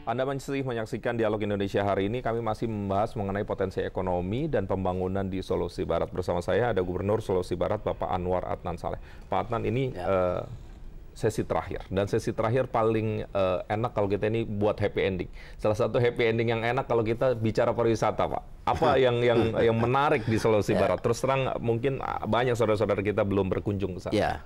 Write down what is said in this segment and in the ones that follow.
Anda masih menyaksikan Dialog Indonesia hari ini. Kami masih membahas mengenai potensi ekonomi dan pembangunan di Sulawesi Barat. Bersama saya ada Gubernur Sulawesi Barat, Bapak Anwar Adnan Saleh. Pak Adnan, ini sesi terakhir. Dan sesi terakhir paling enak kalau kita ini buat happy ending. Salah satu happy ending yang enak kalau kita bicara pariwisata, Pak. Apa yang menarik di Sulawesi Barat? Terus terang, mungkin banyak saudara-saudara kita belum berkunjung ke sana. Ya.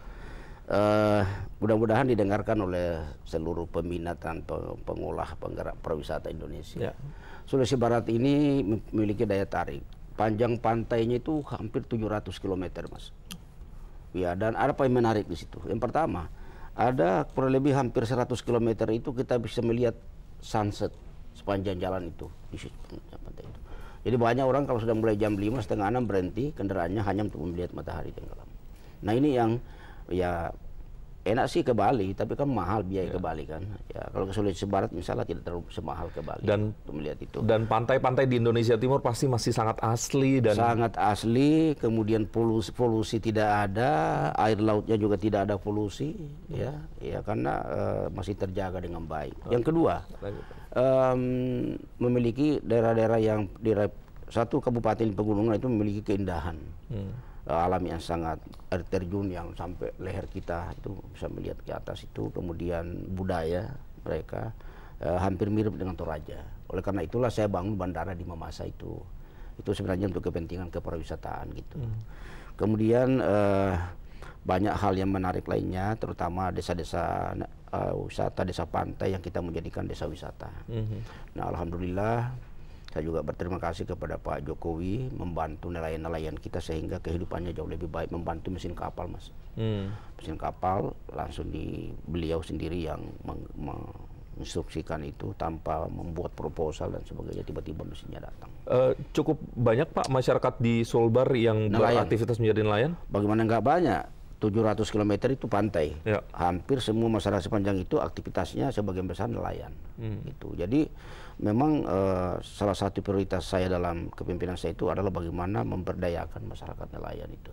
Mudah-mudahan didengarkan oleh seluruh peminat dan pengolah penggerak pariwisata Indonesia. Sulawesi Barat ini memiliki daya tarik. Panjang pantainya itu hampir 700 km, Mas. Ya, dan ada apa yang menarik di situ? Yang pertama, ada kurang lebih hampir 100 km itu kita bisa melihat sunset sepanjang jalan itu di pantai itu. Jadi banyak orang kalau sudah mulai jam 5, setengah 6 berhenti kendaraannya hanya untuk melihat matahari tenggelam. Nah, ini yang ya enak sih ke Bali, tapi kan mahal biaya ke Bali kan. Ya, kalau ke Sulawesi Barat misalnya tidak terlalu semahal ke Bali untuk melihat itu. Dan pantai-pantai di Indonesia Timur pasti masih sangat asli dan sangat asli. Kemudian polusi tidak ada, air lautnya juga tidak ada polusi, ya karena masih terjaga dengan baik. Yang kedua, memiliki daerah-daerah yang satu kabupaten pegunungan itu memiliki keindahan. Alam yang sangat, air terjun yang sampai leher kita itu bisa melihat ke atas itu, kemudian budaya mereka hampir mirip dengan Toraja. Oleh karena itulah saya bangun bandara di Mamasa itu sebenarnya untuk kepentingan kepariwisataan gitu. Kemudian banyak hal yang menarik lainnya, terutama desa-desa wisata, desa pantai yang kita menjadikan desa wisata. Nah, alhamdulillah saya juga berterima kasih kepada Pak Jokowi membantu nelayan-nelayan kita sehingga kehidupannya jauh lebih baik, membantu mesin kapal, Mas. Mesin kapal langsung beliau sendiri yang menginstruksikan itu tanpa membuat proposal dan sebagainya, tiba-tiba mesinnya datang. Cukup banyak, Pak, masyarakat di Sulbar yang beraktivitas menjadi nelayan? Bagaimana nggak banyak? 700 km itu pantai. Hampir semua masyarakat sepanjang itu aktivitasnya sebagian besar nelayan. Gitu. Jadi memang salah satu prioritas saya dalam kepemimpinan saya itu adalah bagaimana memberdayakan masyarakat nelayan itu.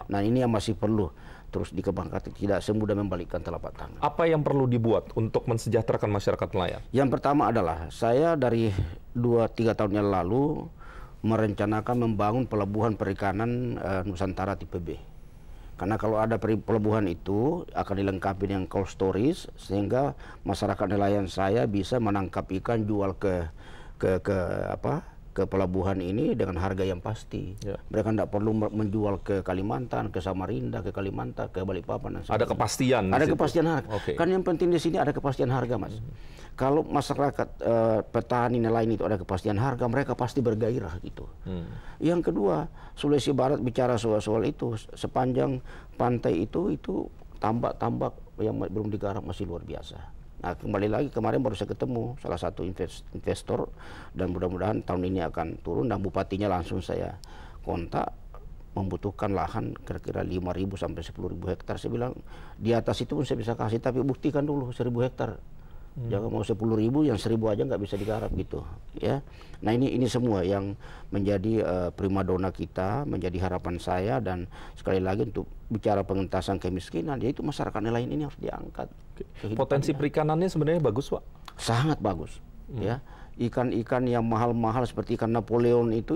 Nah, ini yang masih perlu terus dikembangkan, tidak semudah membalikkan telapak tangan. Apa yang perlu dibuat untuk mensejahterakan masyarakat nelayan? Yang pertama adalah saya dari 2-3 tahun yang lalu merencanakan membangun pelabuhan perikanan Nusantara tipe B. Karena kalau ada pelabuhan itu akan dilengkapi dengan cold storage sehingga masyarakat nelayan saya bisa menangkap ikan jual ke pelabuhan ini dengan harga yang pasti. Mereka tidak perlu menjual ke Kalimantan, ke Samarinda, ke Kalimantan, ke Balikpapan dan sebagainya. Ada kepastian. Ada kepastian harga. Kan yang penting di sini ada kepastian harga, Mas. Kalau masyarakat petani nelayan itu ada kepastian harga, mereka pasti bergairah gitu. Yang kedua, Sulawesi Barat bicara soal itu, sepanjang pantai itu tambak-tambak yang belum digarap masih luar biasa. Nah, kembali lagi kemarin baru saya ketemu salah satu investor dan mudah-mudahan tahun ini akan turun, dan bupatinya langsung saya kontak membutuhkan lahan kira-kira 5.000 sampai 10.000 hektar. Saya bilang di atas itu pun saya bisa kasih, tapi buktikan dulu 1.000 hektar. Jangan mau 10.000, yang 1.000 aja nggak bisa digarap gitu, ya. Nah, ini semua yang menjadi primadona kita, menjadi harapan saya, dan sekali lagi untuk bicara pengentasan kemiskinan, yaitu masyarakat nelayan ini harus diangkat. Potensi perikanannya sebenarnya bagus, Pak? Sangat bagus, ya. Ikan-ikan yang mahal-mahal seperti ikan Napoleon itu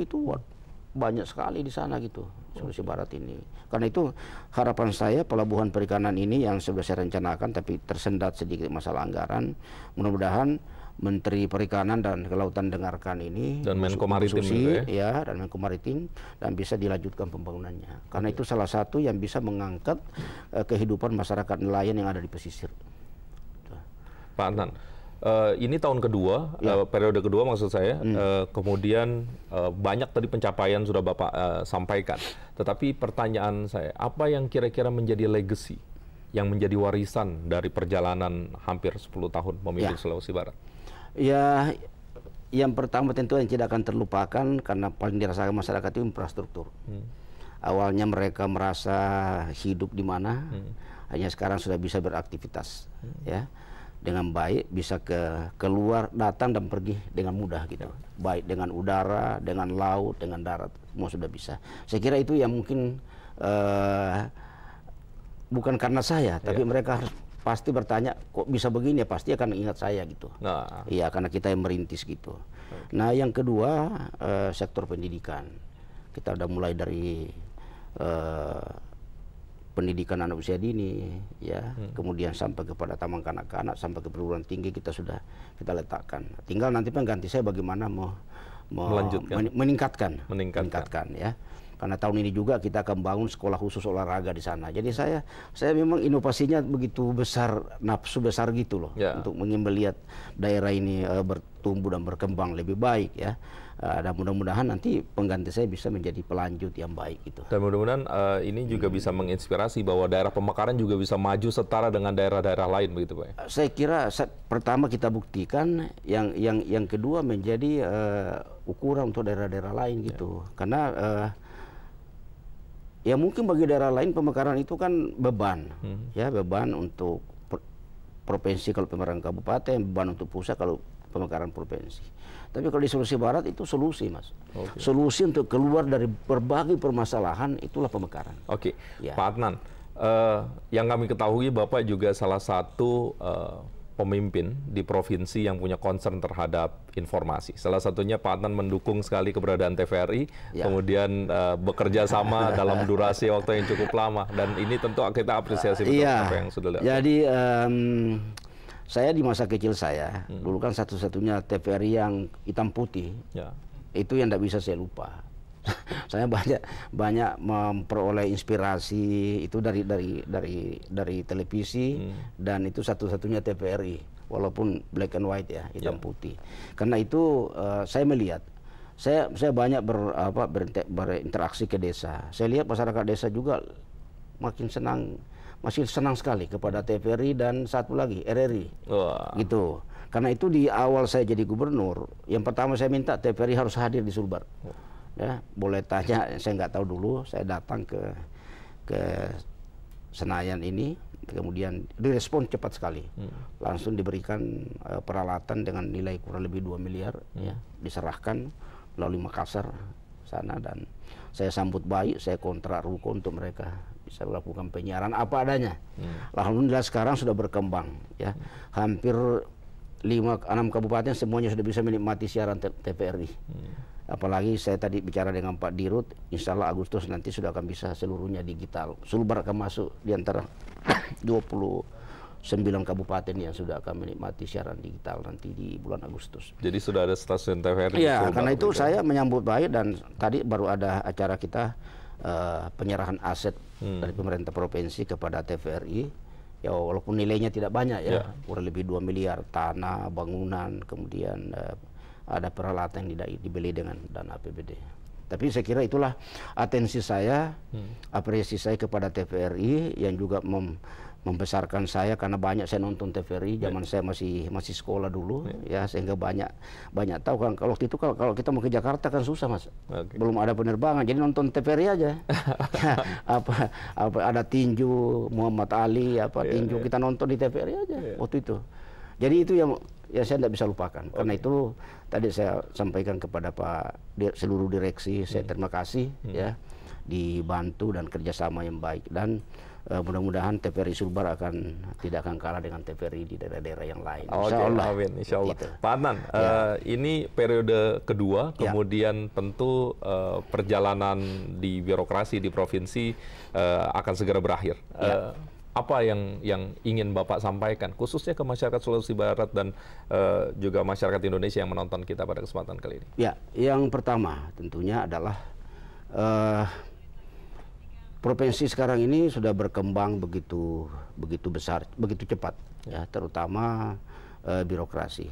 banyak sekali di sana gitu, Sulawesi Barat ini. Karena itu harapan saya pelabuhan perikanan ini yang sudah saya rencanakan tapi tersendat sedikit masalah anggaran. Mudah-mudahan Menteri Perikanan dan Kelautan dengarkan ini, dan Menko Maritim dan Menko Maritim, dan bisa dilanjutkan pembangunannya. Karena itu salah satu yang bisa mengangkat kehidupan masyarakat nelayan yang ada di pesisir. Pak Adnan, ini tahun kedua, periode kedua maksud saya, kemudian banyak tadi pencapaian sudah Bapak sampaikan. Tetapi pertanyaan saya, apa yang kira-kira menjadi legacy, yang menjadi warisan dari perjalanan hampir 10 tahun memimpin Sulawesi Barat? Ya, yang pertama tentu yang tidak akan terlupakan karena paling dirasakan masyarakat itu infrastruktur. Awalnya mereka merasa hidup di mana, hanya sekarang sudah bisa beraktivitas, ya. Dengan baik, bisa keluar, datang dan pergi dengan mudah gitu. Baik dengan udara, dengan laut, dengan darat, semua sudah bisa. Saya kira itu yang mungkin bukan karena saya, tapi mereka harus pasti bertanya kok bisa begini ya, pasti akan ingat saya gitu. Nah, Iya, karena kita yang merintis gitu. Nah, yang kedua sektor pendidikan. Kita udah mulai dari pendidikan anak usia dini, ya, kemudian sampai kepada taman kanak-kanak, sampai ke perguruan tinggi kita letakkan. Tinggal nanti pengganti saya bagaimana meningkatkan, ya. Karena tahun ini juga kita akan bangun sekolah khusus olahraga di sana. Jadi saya memang inovasinya begitu besar, nafsu besar gitu loh, untuk ingin melihat daerah ini bertumbuh dan berkembang lebih baik, ya. Dan mudah-mudahan nanti pengganti saya bisa menjadi pelanjut yang baik gitu. Dan mudah-mudahan ini juga bisa menginspirasi bahwa daerah Pemekaran juga bisa maju setara dengan daerah-daerah lain, begitu Pak? Saya kira pertama kita buktikan, yang kedua menjadi ukuran untuk daerah-daerah lain gitu. Karena ya mungkin bagi daerah lain Pemekaran itu kan beban, ya, beban untuk provinsi kalau Pemekaran kabupaten, beban untuk pusat kalau Pemekaran provinsi. Tapi kalau di Sulawesi Barat itu solusi, Mas. Solusi untuk keluar dari berbagai permasalahan itulah Pemekaran. Oke, Pak Adnan, yang kami ketahui Bapak juga salah satu pemimpin di provinsi yang punya concern terhadap informasi. Salah satunya Pak Adnan mendukung sekali keberadaan TVRI, kemudian bekerja sama dalam durasi waktu yang cukup lama, dan ini tentu kita apresiasi betul apa yang sudah dilakukan. Jadi saya di masa kecil saya, dulu kan satu-satunya TVRI yang hitam putih, itu yang tidak bisa saya lupa. Saya banyak memperoleh inspirasi itu dari televisi, dan itu satu-satunya TVRI, walaupun black and white ya, hitam putih. Karena itu saya melihat, saya banyak berinteraksi ke desa. Saya lihat masyarakat desa juga masih senang sekali kepada TVRI dan satu lagi RRI, gitu. Karena itu di awal saya jadi gubernur, yang pertama saya minta TVRI harus hadir di Sulbar. Ya, boleh tanya, saya nggak tahu dulu. Saya datang ke Senayan ini, kemudian direspon cepat sekali, langsung diberikan peralatan dengan nilai kurang lebih 2 miliar, ya, diserahkan melalui Makassar sana, dan saya sambut baik, saya kontrak ruko untuk mereka bisa melakukan penyiaran apa adanya. Alhamdulillah sekarang sudah berkembang, ya, hampir 5-6 kabupaten semuanya sudah bisa menikmati siaran TVRI. Apalagi saya tadi bicara dengan Pak Dirut, insya Allah Agustus nanti sudah akan bisa seluruhnya digital. Sulbar akan masuk di antara 29 kabupaten yang sudah akan menikmati siaran digital nanti di bulan Agustus. Jadi sudah ada stasiun TVRI. Iya, karena itu saya menyambut baik, dan tadi baru ada acara kita penyerahan aset dari pemerintah provinsi kepada TVRI. Ya, walaupun nilainya tidak banyak, ya, kurang lebih 2 miliar, tanah, bangunan, kemudian ada peralatan yang dibeli dengan dana APBD. Tapi saya kira itulah atensi saya, apresiasi saya kepada TVRI yang juga membesarkan saya, karena banyak saya nonton TVRI zaman saya masih sekolah dulu, ya, sehingga banyak tahu kan. Kalau waktu itu kalau kita mau ke Jakarta kan susah, Mas, belum ada penerbangan, jadi nonton TVRI aja. apa ada tinju Muhammad Ali, tinju kita nonton di TVRI aja waktu itu. Jadi itu yang saya tidak bisa lupakan. Karena itu tadi saya sampaikan kepada seluruh direksi, saya terima kasih, ya, dibantu dan kerjasama yang baik, dan mudah-mudahan TVRI Sulbar tidak akan kalah dengan TVRI di daerah-daerah yang lain. Insya Allah. Amin, insya Allah. Gitu. Pak Adnan, ini periode kedua, kemudian tentu perjalanan di birokrasi di provinsi akan segera berakhir. Apa yang ingin Bapak sampaikan, khususnya ke masyarakat Sulawesi Barat dan juga masyarakat Indonesia yang menonton kita pada kesempatan kali ini? Ya, yang pertama tentunya adalah provinsi sekarang ini sudah berkembang begitu besar, begitu cepat, ya, terutama birokrasi.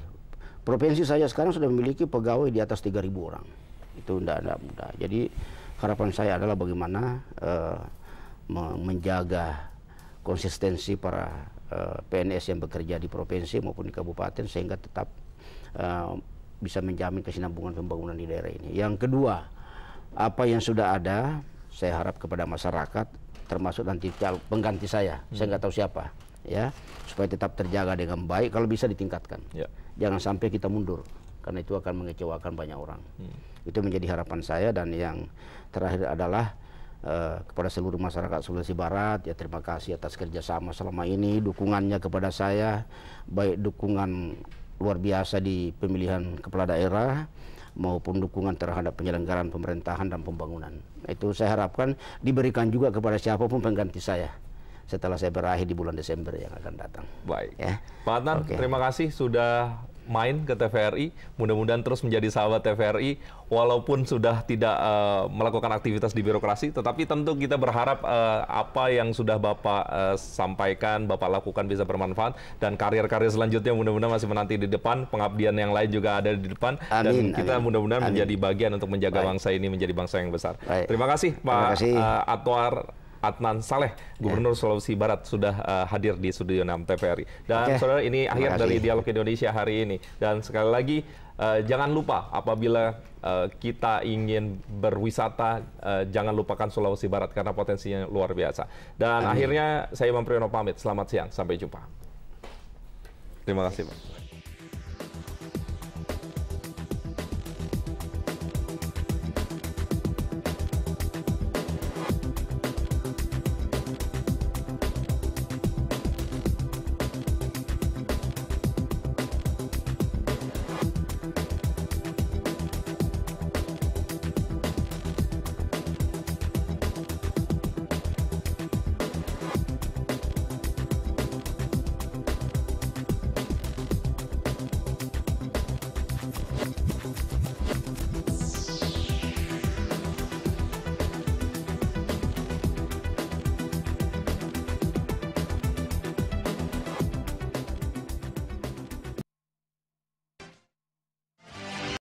Provinsi saya sekarang sudah memiliki pegawai di atas 3.000 orang. Itu tidak mudah. Jadi harapan saya adalah bagaimana menjaga konsistensi para PNS yang bekerja di provinsi maupun di kabupaten, sehingga tetap bisa menjamin kesinambungan pembangunan di daerah ini. Yang kedua, apa yang sudah ada, saya harap kepada masyarakat, termasuk nanti pengganti saya nggak tahu siapa, ya, supaya tetap terjaga dengan baik, kalau bisa ditingkatkan. Jangan sampai kita mundur, karena itu akan mengecewakan banyak orang. Itu menjadi harapan saya. Dan yang terakhir adalah kepada seluruh masyarakat Sulawesi Barat, ya terima kasih atas kerjasama selama ini, dukungannya kepada saya, baik dukungan luar biasa di pemilihan kepala daerah maupun dukungan terhadap penyelenggaraan pemerintahan dan pembangunan. Itu saya harapkan diberikan juga kepada siapapun pengganti saya setelah saya berakhir di bulan Desember yang akan datang. Baik, ya. Pak Adnan, terima kasih sudah main ke TVRI. Mudah-mudahan terus menjadi sahabat TVRI, walaupun sudah tidak melakukan aktivitas di birokrasi, tetapi tentu kita berharap apa yang sudah Bapak sampaikan, Bapak lakukan bisa bermanfaat, dan karir-karir selanjutnya mudah-mudahan masih menanti di depan, pengabdian yang lain juga ada di depan, dan kita mudah-mudahan menjadi bagian untuk menjaga bangsa ini menjadi bangsa yang besar. Terima kasih Pak Anwar Adnan Saleh, Gubernur Sulawesi Barat, sudah hadir di Studio 6 TVRI. Dan saudara, ini akhir dari Dialog Indonesia hari ini. Dan sekali lagi, jangan lupa apabila kita ingin berwisata, jangan lupakan Sulawesi Barat karena potensinya luar biasa. Dan akhirnya saya Imam Priyono pamit. Selamat siang, sampai jumpa. Terima kasih Pak.